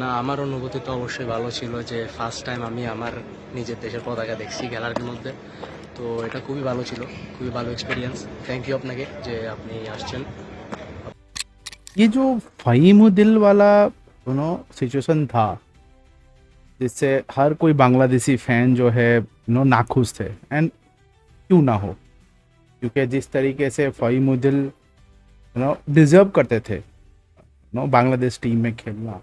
না, আমার অনুভূতি তো অবশ্যই ভালো ছিল যে ফার্স্ট টাইম আমি আমার নিজের দেশের পতাকা দেখছি খেলার মধ্যে। তো এটা খুবই ভালো ছিল, খুবই ভালো এক্সপিরিয়েন্স। থ্যাংক ইউ আপনাকে যে আপনি আসছেন। ये जो फ़हीमुद्दीन वाला सिचुएशन था, जिससे हर कोई बांग्लादेशी फ़ैन जो है नाखुश थे, एंड क्यों ना हो, क्योंकि जिस तरीके से फ़हीमुद्दीन डिज़र्व करते थे बांग्लादेश टीम में खेलना,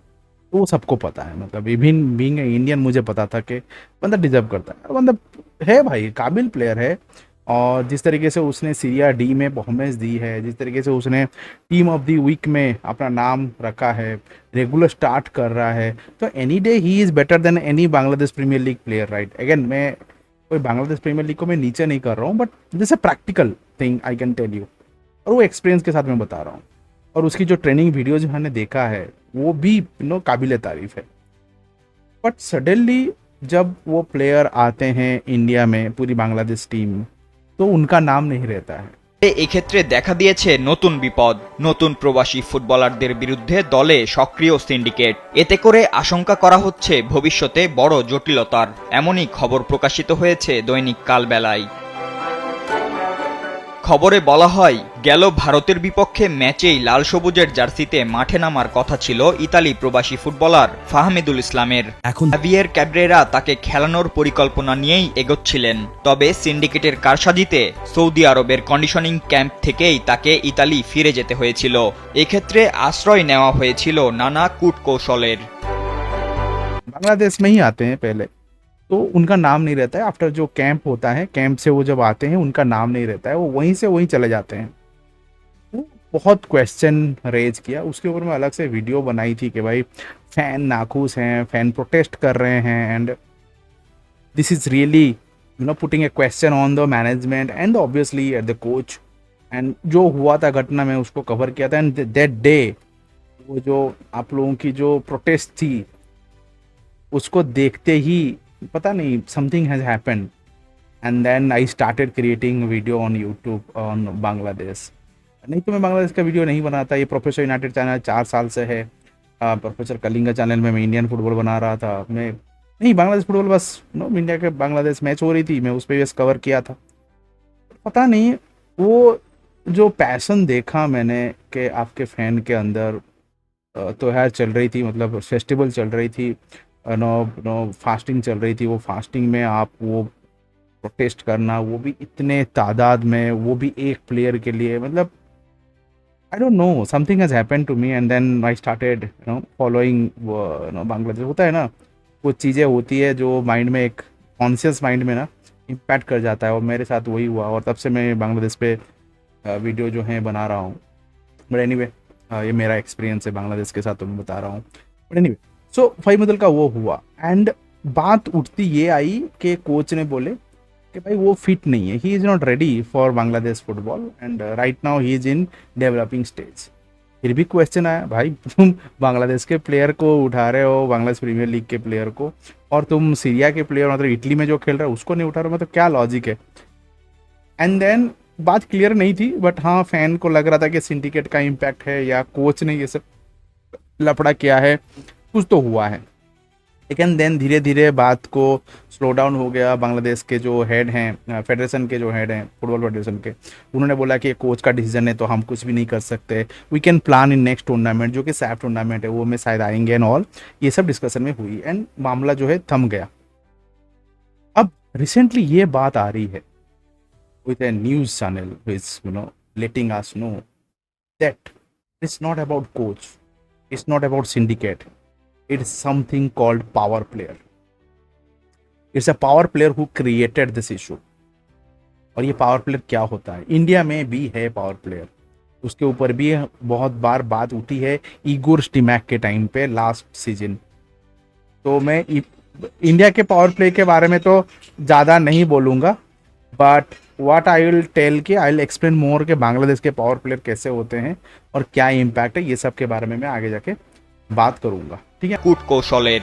तो वो सबको पता है। मतलब इवन बीइंग इंडियन मुझे पता था कि बंदा डिज़र्व करता है, बंदा है भाई, काबिल प्लेयर है। और जिस तरीके से उसने सीरिया डी में परफॉर्मेंस दी है, जिस तरीके से उसने टीम ऑफ द वीक में अपना नाम रखा है, रेगुलर स्टार्ट कर रहा है, तो any day he is better than any Bangladesh premier league player, right. Again, मैं कोई बांग्लादेश प्रीमियर लीग को मैं नीचे नहीं कर रहा हूँ, but this a practical thing I can tell you, और वो एक्सपीरियंस के साथ मैं बता रहा हूँ। और उसकी जो ट्रेनिंग वीडियोज मैंने देखा है वो भी काबिल तारीफ है। बट सडनली जब वो प्लेयर आते हैं इंडिया में, पूरी बांग्लादेश टीम, तो उनका नाम नहीं रहता है। এক্ষেত্রে দেখা দিয়েছে নতুন বিপদ, নতুন প্রবাসী ফুটবলারদের বিরুদ্ধে দলে সক্রিয় সিন্ডিকেট। এতে করে আশঙ্কা করা হচ্ছে ভবিষ্যতে বড় জটিলতার। এমনই খবর প্রকাশিত হয়েছে দৈনিক কালবেলায়। খবরে বলা হয়, গেল ভারতের বিপক্ষে ম্যাচেই লাল সবুজের জার্সিতে মাঠে নামার কথা ছিল ইতালি প্রবাসী ফুটবলার ফাহমিদুল ইসলামের। জাভিয়ের ক্যাব্রেরা তাকে খেলানোর পরিকল্পনা নিয়েই এগোচ্ছিলেন। তবে সিন্ডিকেটের কারসাজিতে সৌদি আরবের কন্ডিশনিং ক্যাম্প থেকেই তাকে ইতালি ফিরে যেতে হয়েছিল। এক্ষেত্রে আশ্রয় নেওয়া হয়েছিল নানা কূটকৌশলের। बांग्लादेश में ही आते हैं पहले, तो उनका नाम नहीं रहता है। आफ्टर जो कैंप होता है, कैंप से वो जब आते हैं उनका नाम नहीं रहता है, वो वहीं से वहीं चले जाते हैं। वो बहुत क्वेश्चन रेज किया, उसके ऊपर मैं अलग से वीडियो बनाई थी कि भाई फैन नाखुश हैं, फैन प्रोटेस्ट कर रहे हैं, and this is really putting a question on the management and obviously at the coach. And जो हुआ था घटना में उसको कवर किया था, एंड दैट डे वो जो आप लोगों की जो प्रोटेस्ट थी उसको देखते ही पता नहीं something has happened, and then I started creating video on YouTube on Bangladesh. नहीं तो मैं बांग्लादेश का वीडियो नहीं बनाता। ये प्रोफेसर यूनाइटेड चैनल 4 साल से है। प्रोफेसर कलिंगा चैनल में मैं इंडियन फुटबॉल बना रहा था। मैं नहीं, बांग्लादेश फुटबॉल बस इंडिया के बांग्लादेश मैच हो रही थी, मैं उस पर बस कवर किया था। पता नहीं वो जो पैसन देखा मैंने कि आपके फ़ैन के अंदर त्योहार चल रही थी, मतलब फेस्टिवल चल रही थी, फास्टिंग चल रही थी, वो फास्टिंग में आप वो प्रोटेस्ट करना, वो भी इतने तादाद में, वो भी एक प्लेयर के लिए, मतलब I don't know, something has happened to me, and then I started following Bangladesh. होता है ना, कुछ चीज़ें होती है जो माइंड में, एक कॉन्शियस माइंड में इम्पैक्ट कर जाता है, और मेरे साथ वही हुआ, और तब से मैं बांग्लादेश पे वीडियो जो है बना रहा हूँ। बट एनीवे, ये मेरा एक्सपीरियंस है बांग्लादेश के साथ, तो मैं बता रहा हूँ। बट एनीवे, सो फ़हीमुद्दीन का वो हुआ, एंड बात उठती ये आई कि कोच ने बोले कि भाई वो फिट नहीं है, he is not ready for Bangladesh football, and right now he is in developing stage. फिर भी क्वेश्चन आया, भाई तुम बांग्लादेश के प्लेयर को उठा रहे हो, बांग्लादेश प्रीमियर लीग के प्लेयर को, और तुम सीरिया के प्लेयर, मतलब इटली में जो खेल रहा है उसको नहीं उठा रहे हो, मतलब क्या लॉजिक है। एंड देन बात क्लियर नहीं थी, बट हाँ, फैन को लग रहा था कि सिंडिकेट का इम्पैक्ट है, या कोच ने ये सब लफड़ा किया है, कुछ तो हुआ है। लेकिन देन धीरे धीरे बात को स्लो डाउन हो गया। बांग्लादेश के जो हेड हैं, फेडरेशन के जो हेड हैं, फुटबॉल फेडरेशन के, उन्होंने बोला कि कोच का डिसीजन है तो हम कुछ भी नहीं कर सकते, we can plan in next tournament, जो कि सैफ टूर्नामेंट है, वो में शायद आएंगे एंड ऑल। ये सब डिस्कशन में हुई, एंड मामला जो है थम गया। अब रिसेंटली ये बात आ रही है with a news channel who is letting us know that it's not about coach, it's not about syndicate, it's something called power player. It's a power player who created this issue. और ये power player क्या होता है, India में भी है power player, उसके ऊपर भी बहुत बार बात उठी है इगोर स्टिमैक के टाइम पे लास्ट सीजन। तो मैं इंडिया के पावर प्ले के बारे में तो ज़्यादा नहीं बोलूँगा, but what I will tell कि आई विल एक्सप्लेन मोर के बांग्लादेश के पावर प्लेयर कैसे होते हैं और क्या इम्पैक्ट है, ये सब के बारे में मैं आगे जाके बात करूंगा, ठीक है। কূটকৌশলের।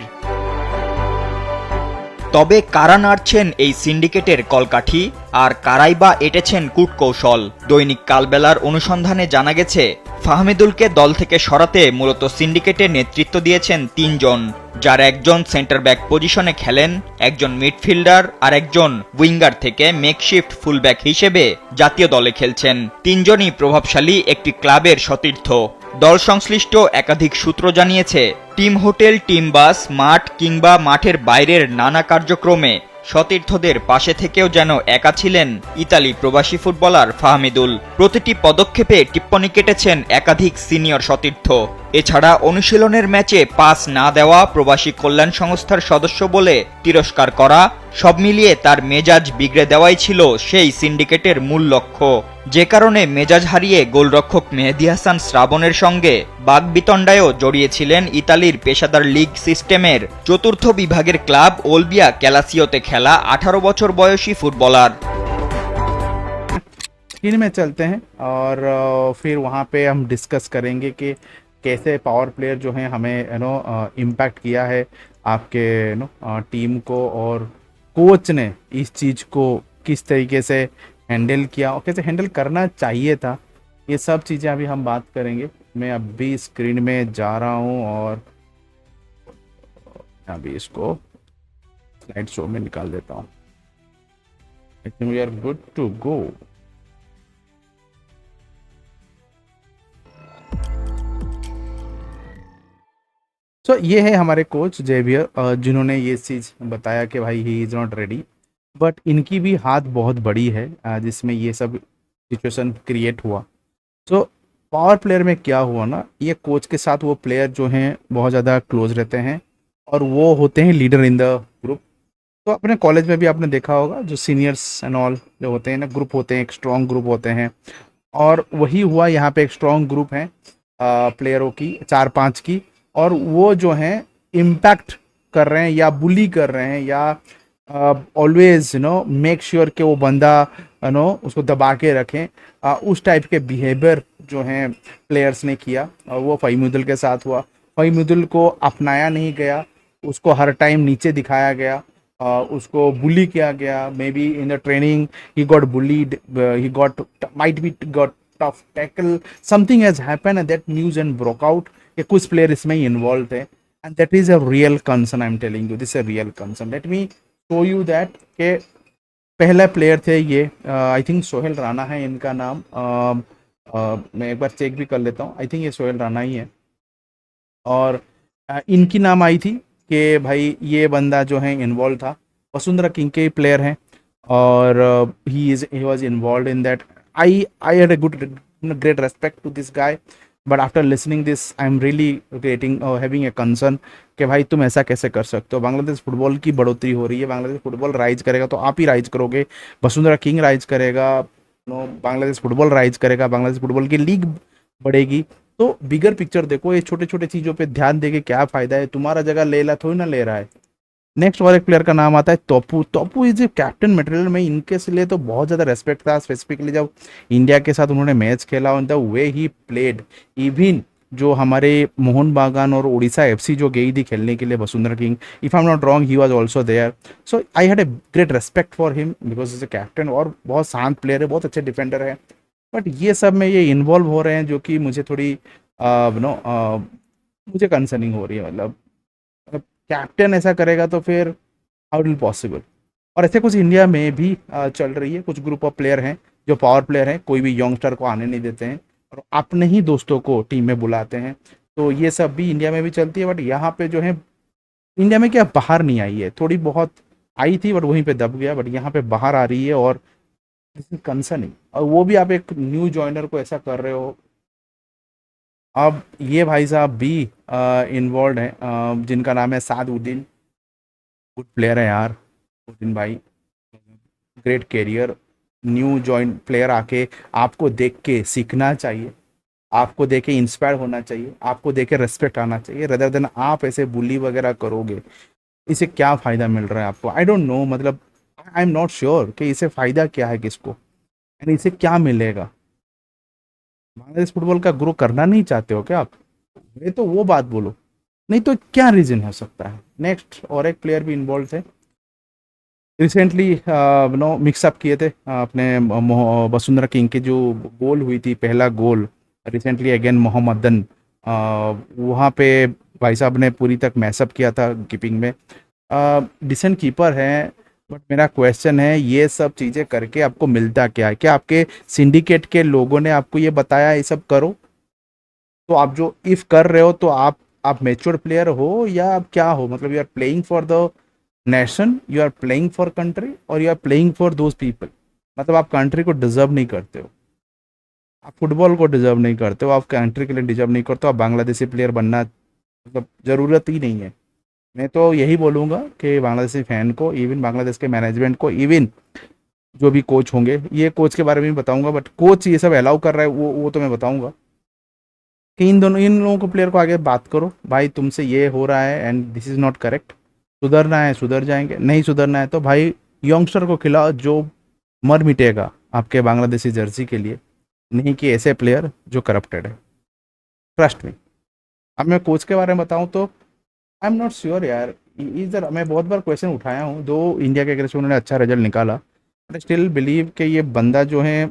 তবে কারা নাড়ছেন এই সিন্ডিকেটের কলকাঠি, আর কারাই বা এঁটেছেন কূটকৌশল? দৈনিক কালবেলার অনুসন্ধানে জানা গেছে, ফাহমিদুলকে দল থেকে সরাতে মূলত সিন্ডিকেটের নেতৃত্ব দিয়েছেন তিনজন, যার একজন সেন্টার ব্যাক পজিশনে খেলেন, একজন মিডফিল্ডার আর একজন উইঙ্গার থেকে মেকশিফট ফুলব্যাক হিসেবে জাতীয় দলে খেলছেন। তিনজনই প্রভাবশালী একটি ক্লাবের সতীর্থ। দল সংশ্লিষ্ট একাধিক সূত্র জানিয়েছে, টিম হোটেল, টিম বাস, মাঠ কিংবা মাঠের বাইরের নানা কার্যক্রমে সতীর্থদের পাশে থেকেও যেন একা ছিলেন ইতালি প্রবাসী ফুটবলার ফাহমিদুল। প্রতিটি পদক্ষেপে টিপ্পনী কেটেছেন একাধিক সিনিয়র সতীর্থ। এছাড়া অনুশীলনের ম্যাচে পাস না দেওয়া, প্রবাসী কল্যাণ সংস্থার সদস্য বলে তিরস্কার করা, সব মিলিয়ে তার মেজাজ বিগড়ে দেওয়াই ছিল সেই সিন্ডিকেটের মূল লক্ষ্য। যে কারণে মেজাজ হারিয়ে গোলরক্ষক মেহেদী হাসান শ্রাবণের সঙ্গে বাগবিতণ্ডায়ও জড়িয়েছিলেন ইতালির পেশাদার লিগ সিস্টেমের চতুর্থ বিভাগের ক্লাব ওলবিয়া ক্যালাসিওতে খেলা 18 বছর বয়সী ফুটবলার। स्क्रीन में चलते हैं और फिर वहाँ पे हम डिस्कस करेंगे कि कैसे पावर प्लेयर जो हैं हमें इम्पैक्ट किया है आपके टीम को, और कोच ने इस चीज़ को किस तरीके से हैंडल किया और कैसे हैंडल करना चाहिए था। ये सब चीज़ें अभी हम बात करेंगे। मैं अभी स्क्रीन में जा रहा हूँ और अभी इसको स्लाइड शो में निकाल देता हूँ। I think we are good to go. So ये है हमारे कोच जेवियर, जिन्होंने ये चीज़ बताया कि भाई ही इज़ नॉट रेडी, बट इनकी भी हाथ बहुत बड़ी है जिसमें ये सब सिचुएशन क्रिएट हुआ। सो पावर प्लेयर में क्या हुआ ना, ये कोच के साथ वो प्लेयर जो हैं बहुत ज़्यादा क्लोज रहते हैं और वो होते हैं लीडर इन द ग्रुप। तो अपने कॉलेज में भी आपने देखा होगा, जो सीनियर्स एंड ऑल जो होते हैं ना, ग्रुप होते हैं, एक स्ट्रॉन्ग ग्रुप होते हैं, और वही हुआ यहाँ पे। एक स्ट्रॉन्ग ग्रुप है प्लेयरों की, 4-5 की, और वो जो हैं इम्पैक्ट कर रहे हैं या बुली कर रहे हैं या ऑलवेज मेक श्योर कि वो बंदा उसको दबा के रखें, उस टाइप के बिहेवियर जो हैं प्लेयर्स ने किया। और वो फहीमुद्दीन के साथ हुआ। फहीमुद्दीन को अपनाया नहीं गया, उसको हर टाइम नीचे दिखाया गया, उसको बुली किया गया। May be in the training he got bullied, he got might be got tough tackle, something has happened and that news and broke out कि कुछ प्लेयर इसमें इन्वॉल्व थे, and that is a real concern. I am telling you, this a real concern. Let me show you that के पहला player थे ये, I think Sohail Rana है इनका नाम। मैं एक बार चेक भी कर लेता हूँ, आई थिंक ये सोहेल राणा ही है। और इनकी नाम आई थी कि भाई ये बंदा जो है इन्वॉल्व था। वसुंधरा किंग के प्लेयर हैं और he was involved in that. I had a good great respect to this guy, but after listening this I am really getting having a concern कि भाई तुम ऐसा कैसे कर सकते हो। बांग्लादेश फुटबॉल की बढ़ोतरी हो रही है, बांग्लादेश फुटबॉल राइज करेगा तो आप ही राइज करोगे, वसुंधरा किंग राइज करेगा, बांग्लादेश फुटबॉल राइज करेगा, बांग्लादेश फुटबॉल की लीग बढ़ेगी। तो बिगर पिक्चर देखो, ये छोटे छोटे चीज़ों पे ध्यान देके क्या फ़ायदा है। तुम्हारा जगह लेला थोड़ी ना ले रहा है। नेक्स्ट और एक प्लेयर का नाम आता है तोपू। तोपू इज ए कैप्टन मटेरियल में, इनके लिए तो बहुत ज़्यादा रेस्पेक्ट था, स्पेसिफिकली जब इंडिया के साथ उन्होंने मैच खेला, on the way he played. Even जो हमारे मोहन बागान और उड़ीसा एफसी जो गई थी खेलने के लिए Vasundhara king, if I am not wrong he was also there. So I had a great respect for him because is a captain, और बहुत शांत प्लेयर है, बहुत अच्छे डिफेंडर है। बट ये सब में ये इन्वॉल्व हो रहे हैं जो कि मुझे थोड़ी मुझे कंसर्निंग हो रही है। मतलब कैप्टन ऐसा करेगा तो फिर हाउ विल पॉसिबल। और ऐसे कुछ इंडिया में भी चल रही है, कुछ ग्रुप ऑफ प्लेयर हैं जो पावर प्लेयर हैं, कोई भी यंगस्टर को आने नहीं देते हैं और अपने ही दोस्तों को टीम में बुलाते हैं। तो ये सब भी इंडिया में भी चलती है, बट यहाँ पे जो है इंडिया में क्या बाहर नहीं आई है, थोड़ी बहुत आई थी बट वहीं पे दब गया, बट यहाँ पे बाहर आ रही है और दिस इज कंसर्निंग। और वो भी आप एक न्यू जॉइनर को ऐसा कर रहे हो। अब ये भाई साहब भी इन्वॉल्व हैं, जिनका नाम है सादउद्दीन। गुड प्लेयर है यार उद्दीन भाई, great career. New join player आके आपको देख के सीखना चाहिए, आपको देख के इंस्पायर होना चाहिए, आपको देख के रेस्पेक्ट आना चाहिए, रदर देन आप ऐसे बुली वगैरह करोगे। इसे क्या फ़ायदा मिल रहा है आपको? आई डोंट नो, मतलब आई एम नॉट श्योर कि इसे फ़ायदा क्या है किसको, यानी इसे क्या मिलेगा। बांग्लादेश फुटबॉल का ग्रो करना नहीं चाहते हो क्या आप? ये तो वो बात बोलो, नहीं तो क्या रीज़न हो सकता है। नेक्स्ट और एक प्लेयर भी इन्वॉल्व थे, रिसेंटली मिक्सअप किए थे अपने वसुंधरा किंग की जो गोल हुई थी, पहला गोल रिसेंटली अगेन मोहम्मदन, वहाँ पे भाई साहब ने पूरी तक मैसअप किया था कीपिंग में। डिसेंट कीपर हैं, बट मेरा क्वेश्चन है ये सब चीज़ें करके आपको मिलता क्या है? क्या आपके सिंडिकेट के लोगों ने आपको ये बताया ये सब करो? तो आप जो इफ़ कर रहे हो तो आप मेच्योर प्लेयर हो या आप क्या हो? मतलब you are playing for the nation, you are playing for country, और you are playing for those people. मतलब आप कंट्री को डिजर्व नहीं करते हो, आप फुटबॉल को डिजर्व नहीं करते हो, आप कंट्री के लिए डिजर्व नहीं करते हो, आप बांग्लादेशी प्लेयर बनना मतलब ज़रूरत ही नहीं है। मैं तो यही बोलूँगा कि बांग्लादेशी फ़ैन को, इवन बांग्लादेश के मैनेजमेंट को, इवन जो भी कोच होंगे, ये कोच के बारे में भी बताऊंगा, बट कोच ये सब अलाउ कर रहा है वो तो मैं बताऊंगा कि इन लोगों को, प्लेयर को आगे बात करो, भाई तुमसे ये हो रहा है and this is not correct, सुधरना है सुधर जाएंगे, नहीं सुधरना है तो भाई यंगस्टर को खिलाओ जो मर मिटेगा आपके बांग्लादेशी जर्सी के लिए, नहीं कि ऐसे प्लेयर जो करप्टेड है। ट्रस्ट में। अब मैं कोच के बारे में बताऊं तो आई एम नॉट श्योर यार, इधर मैं बहुत बार क्वेश्चन उठाया हूँ, दो इंडिया के अगेंस्ट उन्होंने अच्छा रिजल्ट निकाला, बट स्टिल बिलीव कि ये बंदा जो है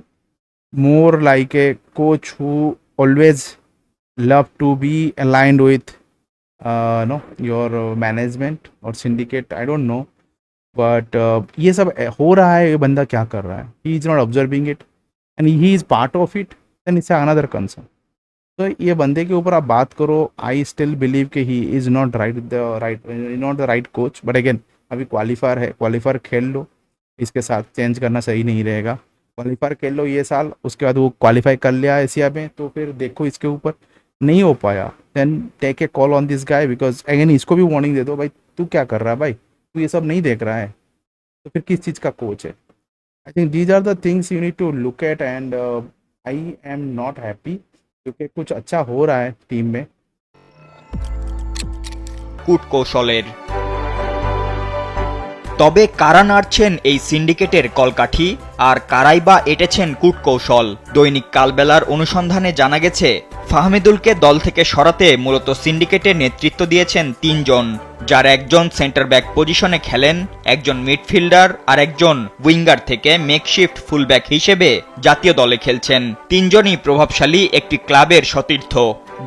more like a coach who always love to be aligned with no your management और syndicate, I don't know, but ये सब हो रहा है, ये बंदा क्या कर रहा है, he is not observing it and he is part of it, then it's another concern. तो ये बंदे के ऊपर आप बात करो, आई स्टिल बिलीव कि ही is not not the right coach, but again अभी क्वालिफायर है, क्वालिफायर खेल लो, इसके साथ चेंज करना सही नहीं रहेगा। क्वालिफायर खेल लो ये साल, उसके बाद वो क्वालिफाई कर लिया एशिया में, तो फिर देखो इसके ऊपर नहीं हो पाया, then take a call on this guy, because again इसको भी वार्निंग दे दो, भाई तू क्या कर रहा है, भाई तू ये सब नहीं देख रहा है, तो फिर किस चीज़ का कोच है? I think these are the things you need to look at, and I am not happy क्योंकि कुछ अच्छा हो रहा है टीम में। কূটকৌশলের। তবে কারা নাড়ছেন এই সিন্ডিকেটের কলকাঠি, আর কারাই বা এঁটেছেন কূটকৌশল? দৈনিক কালবেলার অনুসন্ধানে জানা গেছে ফাহমিদুলকে দল থেকে সরাতে মূলত সিন্ডিকেটের নেতৃত্ব দিয়েছেন তিনজন, যার একজন সেন্টার ব্যাক পজিশনে খেলেন, একজন মিডফিল্ডার আর একজন উইঙ্গার থেকে মেকশিফট ফুলব্যাক হিসেবে জাতীয় দলে খেলছেন। তিনজনই প্রভাবশালী একটি ক্লাবের সতীর্থ।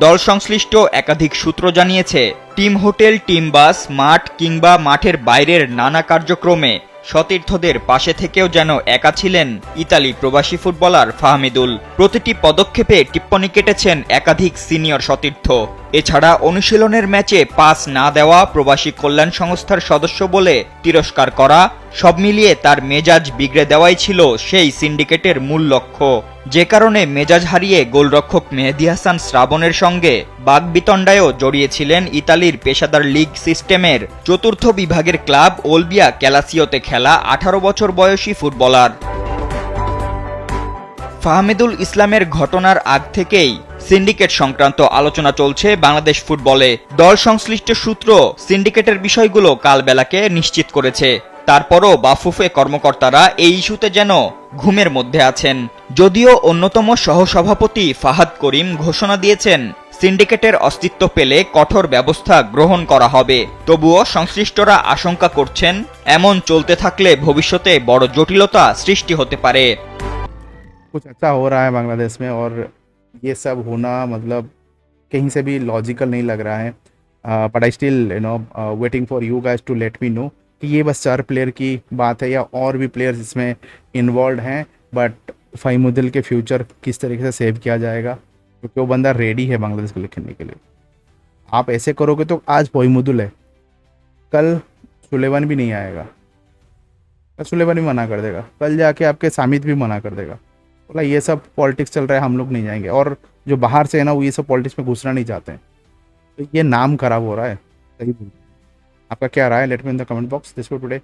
দল সংশ্লিষ্ট একাধিক সূত্র জানিয়েছে, টিম হোটেল, টিম বাস, মাঠ কিংবা মাঠের বাইরের নানা কার্যক্রমে সতীর্থদের পাশে থেকেও যেন একা ছিলেন ইতালি প্রবাসী ফুটবলার ফাহমিদুল। প্রতিটি পদক্ষেপে টিপ্পনি কেটেছেন একাধিক সিনিয়র সতীর্থ। এছাড়া অনুশীলনের ম্যাচে পাস না দেওয়া, প্রবাসী কল্যাণ সংস্থার সদস্য বলে তিরস্কার করা, সব মিলিয়ে তার মেজাজ বিগড়ে দেওয়াই ছিল সেই সিন্ডিকেটের মূল লক্ষ্য, যে কারণে মেজাজ হারিয়ে গোলরক্ষক মেহেদী হাসান শ্রাবণের সঙ্গে বাগবিতণ্ডায়ও জড়িয়েছিলেন ইতালির পেশাদার লিগ সিস্টেমের চতুর্থ বিভাগের ক্লাব ওলবিয়া ক্যালাসিওতে খেলা 18 বছর বয়সী ফুটবলার ফাহমিদুল ইসলামের। ঘটনার আগ থেকেই সিন্ডিকেট সংক্রান্ত আলোচনা চলছে বাংলাদেশ ফুটবলে। দল সংশ্লিষ্ট সূত্র সিন্ডিকেটের বিষয়গুলো কালবেলাকে নিশ্চিত করেছে। তারপরও বাফুফে কর্মকর্তারা এই ইস্যুতে যেন ঘুমের মধ্যে আছেন। যদিও অন্যতম সহসভাপতি ফাহাদ করিম ঘোষণা দিয়েছেন সিন্ডিকেটের অস্তিত্ব পেলে কঠোর ব্যবস্থা গ্রহণ করা হবে, তবুও সংশ্লিষ্টরা আশঙ্কা করছেন এমন চলতে থাকলে ভবিষ্যতে বড় জটিলতা সৃষ্টি হতে পারে। कुछ अच्छा हो रहा है बांग्लादेश में, और ये सब होना मतलब कहीं से भी लॉजिकल नहीं लग रहा है, but I still waiting for you guys to let me know कि ये बस 4 प्लेयर की बात है या और भी प्लेयर्स इसमें इन्वॉल्व हैं, बट फाहिमुद्दीन के फ्यूचर किस तरीके से सेव किया जाएगा, क्योंकि वो बंदा रेडी है बांग्लादेश के लिए खेलने के लिए। आप ऐसे करोगे तो आज फाहिमुद्दीन है, कल सुलेमान भी नहीं आएगा, कल सुलेमान भी मना कर देगा, कल जाके आपके सामित भी मना कर देगा, बोला ये सब पॉलिटिक्स चल रहा है, हम लोग नहीं जाएंगे। और जो बाहर से है ना, वो ये सब पॉलिटिक्स में घुसना नहीं चाहते हैं, तो ये नाम खराब हो रहा है। सही बोल, आपका क्या राय है? Let me in the comment box. This for today.